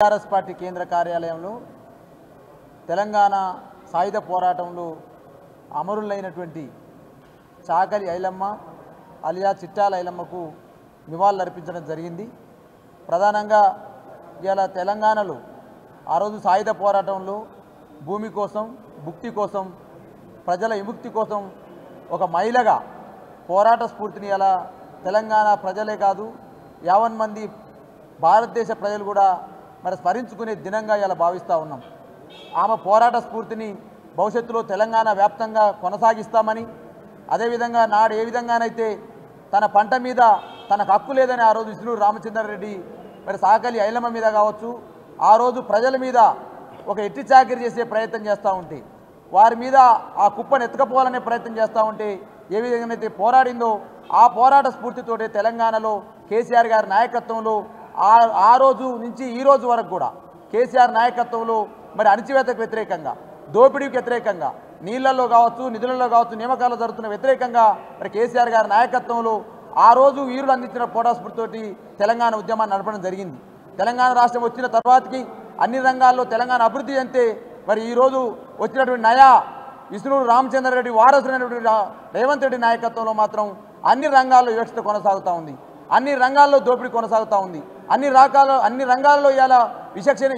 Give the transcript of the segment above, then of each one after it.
TRS party కేంద్ర కార్యాలయంలో తెలంగాణ సాయుధ పోరాటంలో అమరులైనటువంటి చాకలి ఐలమ్మ అలియా చిట్టాల ఐలమ్మకు నివాళులు అర్పించడం జరిగింది. ప్రధానంగా ఇవాళ తెలంగాణలో ఆ రోజు సాయుధ పోరాటంలో భూమి కోసం, భుక్తి కోసం, ప్రజల విముక్తి కోసం ఒక మహిళగా పోరాట స్ఫూర్తిని ఇలా తెలంగాణ ప్రజలే కాదు యావన్ మంది భారతదేశ ప్రజలు కూడా మరి స్మరించుకునే దినంగా ఇలా భావిస్తూ ఉన్నాం. ఆమె పోరాట స్ఫూర్తిని భవిష్యత్తులో తెలంగాణ వ్యాప్తంగా కొనసాగిస్తామని, అదేవిధంగా నాడు ఏ విధంగానైతే తన పంట మీద తనకు హక్కు లేదని ఆ రోజు విష్ణు రామచంద్రారెడ్డి మరి సాకలి ఐలమ్మ మీద కావచ్చు, ఆ రోజు ప్రజల మీద ఒక ఎట్టి చాకిరి చేసే ప్రయత్నం చేస్తూ ఉంటే, వారి మీద ఆ కుప్పను ఎత్తుకపోవాలనే ప్రయత్నం చేస్తూ ఉంటే ఏ విధంగానైతే పోరాడిందో ఆ పోరాట స్ఫూర్తితోటే తెలంగాణలో కేసీఆర్ గారి నాయకత్వంలో ఆ రోజు నుంచి ఈ రోజు వరకు కూడా కేసీఆర్ నాయకత్వంలో మరి అణచివేతకు వ్యతిరేకంగా, దోపిడీకి వ్యతిరేకంగా, నీళ్లలో కావచ్చు, నిధులలో కావచ్చు, నియామకాలు జరుగుతున్న వ్యతిరేకంగా మరి కేసీఆర్ గారి నాయకత్వంలో ఆ రోజు వీరులు అందించిన పోరాట స్ఫూర్తితోటి తెలంగాణ ఉద్యమాన్ని నడపడం జరిగింది. తెలంగాణ రాష్ట్రం వచ్చిన తర్వాతకి అన్ని రంగాల్లో తెలంగాణ అభివృద్ధి అంటే మరి ఈరోజు వచ్చినటువంటి నయా విష్ణు రామచంద్రారెడ్డి వారసులైనటువంటి రేవంత్ రెడ్డి నాయకత్వంలో మాత్రం అన్ని రంగాల్లో వివక్షత కొనసాగుతూ ఉంది, అన్ని రంగాల్లో దోపిడీ కొనసాగుతూ ఉంది, అన్ని రంగాల్లో ఇవాళ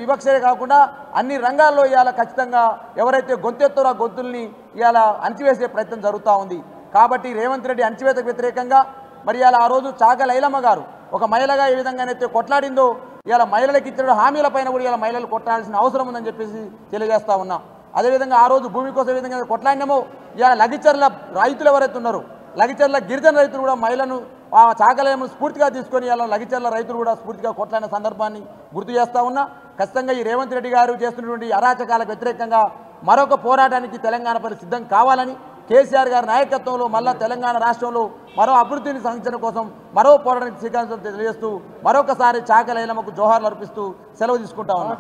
వివక్షనే కాకుండా అన్ని రంగాల్లో ఇవాళ ఖచ్చితంగా ఎవరైతే గొంతెత్తారో ఆ గొంతుల్ని ఇవాళ అణచివేసే ప్రయత్నం జరుగుతూ ఉంది. కాబట్టి రేవంత్ రెడ్డి అణచివేతకు వ్యతిరేకంగా మరి ఇవాళ ఆ రోజు చాకలి ఐలమ్మ గారు ఒక మహిళగా ఏ విధంగానైతే కొట్లాడిందో ఇవాళ మహిళలకు ఇచ్చిన హామీలపైన కూడా ఇవాళ మహిళలు కొట్లాడాల్సిన అవసరం ఉందని చెప్పేసి తెలియజేస్తా ఉన్నా. అదేవిధంగా ఆ రోజు భూమి కోసం ఏ విధంగా కొట్లాడినామో ఇవాళ లగిచర్ల రైతులు ఎవరైతే ఉన్నారో, లగిచర్ల గిరిజన రైతులు కూడా మహిళను ఆ చాకలేమను స్ఫూర్తిగా తీసుకొని ఇలా లగిచర్ల రైతులు కూడా స్ఫూర్తిగా కొట్లాడిన సందర్భాన్ని గుర్తు చేస్తూ ఉన్నా. ఖచ్చితంగా ఈ రేవంత్ రెడ్డి గారు చేస్తున్నటువంటి అరాచకాలకు వ్యతిరేకంగా మరొక పోరాటానికి తెలంగాణ ప్రజలు సిద్ధం కావాలని, కేసీఆర్ గారి నాయకత్వంలో మళ్ళా తెలంగాణ రాష్ట్రంలో మరో అభివృద్ధిని సాధించడం కోసం మరో పోరాటానికి శ్రీకారం తెలియజేస్తూ మరొకసారి చాకలి ఐలమ్మకు జోహార్లు అర్పిస్తూ సెలవు తీసుకుంటా ఉన్నా.